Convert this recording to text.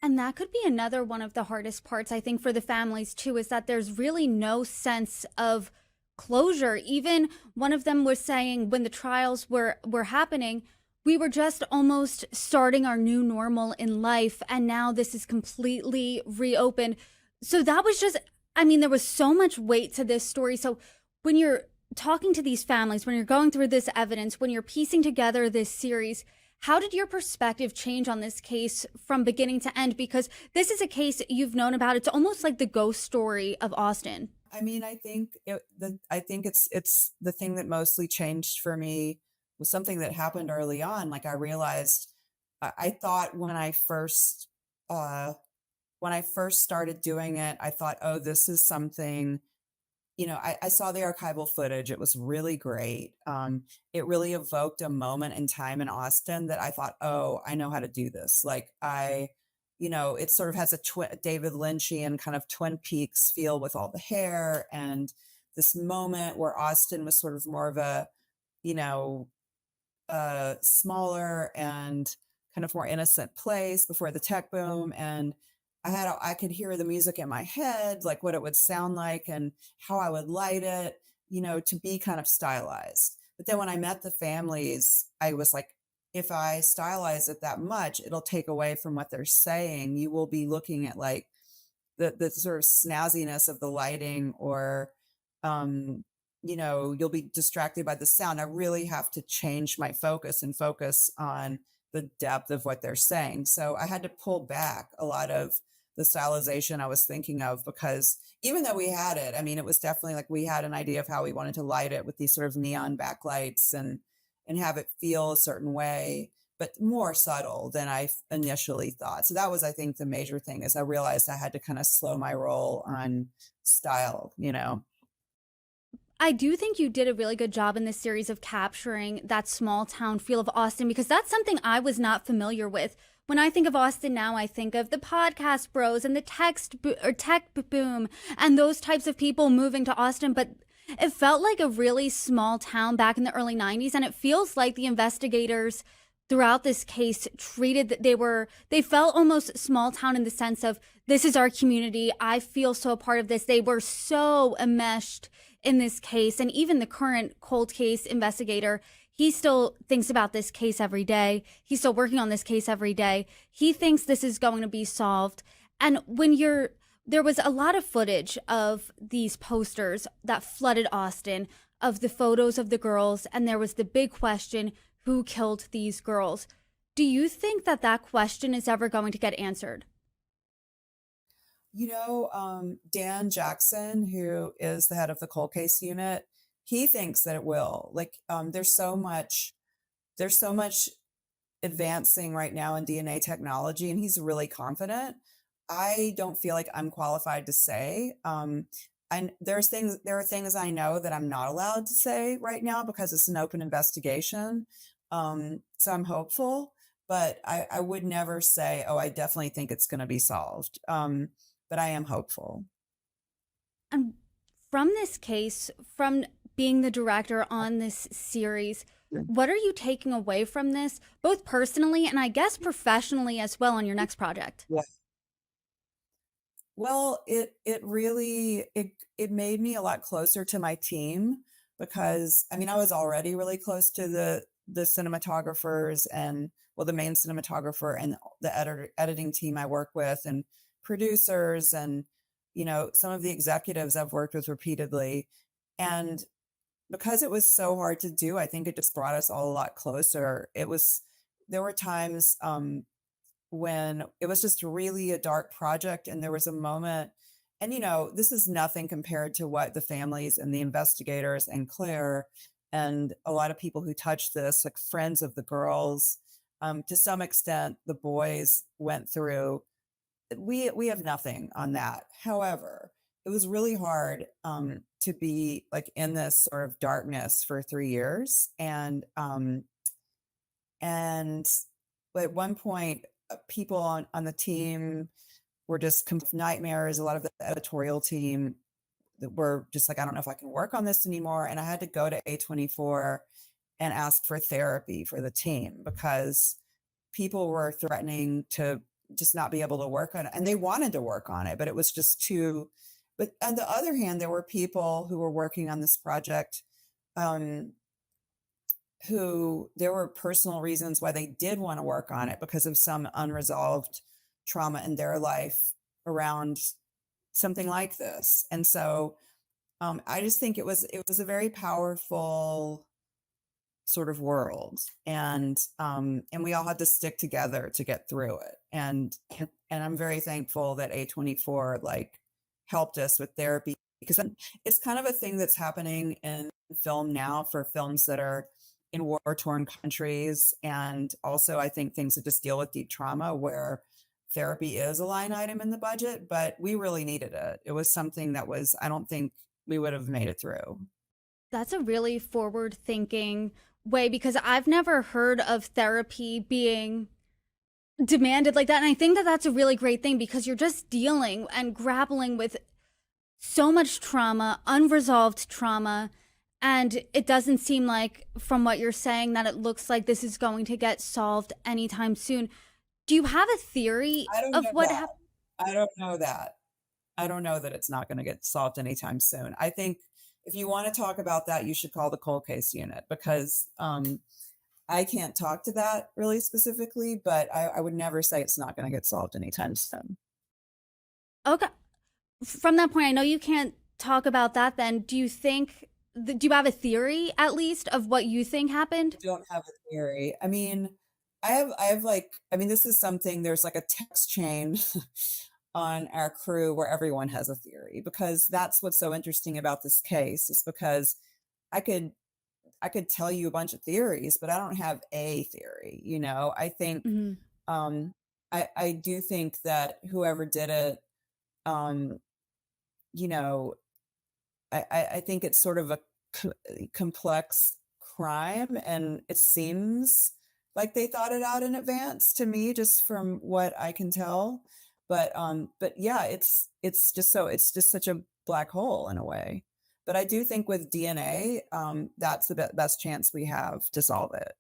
And that could be another one of the hardest parts, I think, for the families too, is that there's really no sense of closure. Even one of them was saying when the trials were happening, we were just almost starting our new normal in life, and now this is completely reopened. So that was just, I mean, there was so much weight to this story. So when you're talking to these families, when you're going through this evidence, when you're piecing together this series, how did your perspective change on this case from beginning to end? Because this is a case you've known about. It's almost like the ghost story of Austin. I mean, I think it's the thing that mostly changed for me was something that happened early on. Like I realized, I thought uh, when I first started doing it, I thought, oh, this is something. I saw the archival footage. It was really great. It really evoked a moment in time in Austin that I thought, oh, I know how to do this. It sort of has a David Lynchian kind of Twin Peaks feel with all the hair and this moment where Austin was sort of more of a, you know, smaller and kind of more innocent place before the tech boom. And I could hear the music in my head, like what it would sound like and how I would light it, to be kind of stylized. But then when I met the families, I was like, if I stylize it that much, it'll take away from what they're saying. You will be looking at like the sort of snazziness of the lighting or you'll be distracted by the sound. I really have to change my focus and focus on the depth of what they're saying. So I had to pull back a lot of the stylization I was thinking of because even though we had it, I mean, it was definitely like we had an idea of how we wanted to light it with these sort of neon backlights and have it feel a certain way, but more subtle than I initially thought. So that was, I think, the major thing is I realized I had to kind of slow my roll on style. I do think you did a really good job in this series of capturing that small town feel of Austin because that's something I was not familiar with. When I think of Austin now, I think of the podcast bros and the tech boom and those types of people moving to Austin, but it felt like a really small town back in the early 90s, and it feels like the investigators throughout this case treated that they felt almost small town in the sense of this is our community. I feel so a part of this. They were so enmeshed in this case. And even the current cold case investigator, he still thinks about this case every day. He's still working on this case every day. He thinks this is going to be solved. And there was a lot of footage of these posters that flooded Austin, of the photos of the girls, and there was the big question, who killed these girls? Do you think that that question is ever going to get answered? Dan Jackson, who is the head of the cold case unit, he thinks that it will. There's so much advancing right now in DNA technology, and he's really confident. I don't feel like I'm qualified to say. There are things I know that I'm not allowed to say right now because it's an open investigation. So I'm hopeful, but I would never say, oh, I definitely think it's going to be solved. But I am hopeful. And from this case, from being the director on this series, what are you taking away from this, both personally and I guess professionally as well on your next project? Yeah. Well, it really it made me a lot closer to my team because I mean I was already really close to the cinematographers and well the main cinematographer and the editing team I work with and producers and some of the executives I've worked with repeatedly. And because it was so hard to do, I think it just brought us all a lot closer. There were times when it was just really a dark project and there was a moment, and this is nothing compared to what the families and the investigators and Claire and a lot of people who touched this, like friends of the girls, to some extent the boys went through. We have nothing on that. However, it was really hard to be like in this sort of darkness for 3 years, and at one point, people on the team were just nightmares. A lot of the editorial team that were just like, I don't know if I can work on this anymore, and I had to go to A24 and ask for therapy for the team because people were threatening to just not be able to work on it. And they wanted to work on it, but it was just too. But on the other hand, there were people who were working on this project, um, who there were personal reasons why they did want to work on it because of some unresolved trauma in their life around something like this. And so I just think it was a very powerful sort of world, and we all had to stick together to get through it. And I'm very thankful that A24 like helped us with therapy, because it's kind of a thing that's happening in film now for films that are in war torn countries, and also I think things that just deal with deep trauma where therapy is a line item in the budget, but we really needed it. It was something that was, I don't think we would have made it through. That's a really forward thinking way because I've never heard of therapy being demanded like that. And I think that that's a really great thing because you're just dealing and grappling with so much trauma, unresolved trauma. And it doesn't seem like, from what you're saying, that it looks like this is going to get solved anytime soon. Do you have a theory I don't of know what that. happened? I don't know that. I don't know that it's not going to get solved anytime soon. I think if you want to talk about that, you should call the cold case unit, because I can't talk to that really specifically, but I would never say it's not going to get solved anytime soon. Okay. From that point, I know you can't talk about that then. Do you think, do you have a theory at least of what you think happened? Don't have a theory. I mean, I have like, I mean, this is something, there's like a text chain on our crew where everyone has a theory, because that's what's so interesting about this case, is because I could I could tell you a bunch of theories, but I don't have a theory, you know? I think Hmm. um I do think that whoever did it, um, you know, I think it's sort of a complex crime, and it seems like they thought it out in advance to me, just from what I can tell. But yeah, it's just such a black hole in a way. But I do think with DNA, that's the best chance we have to solve it.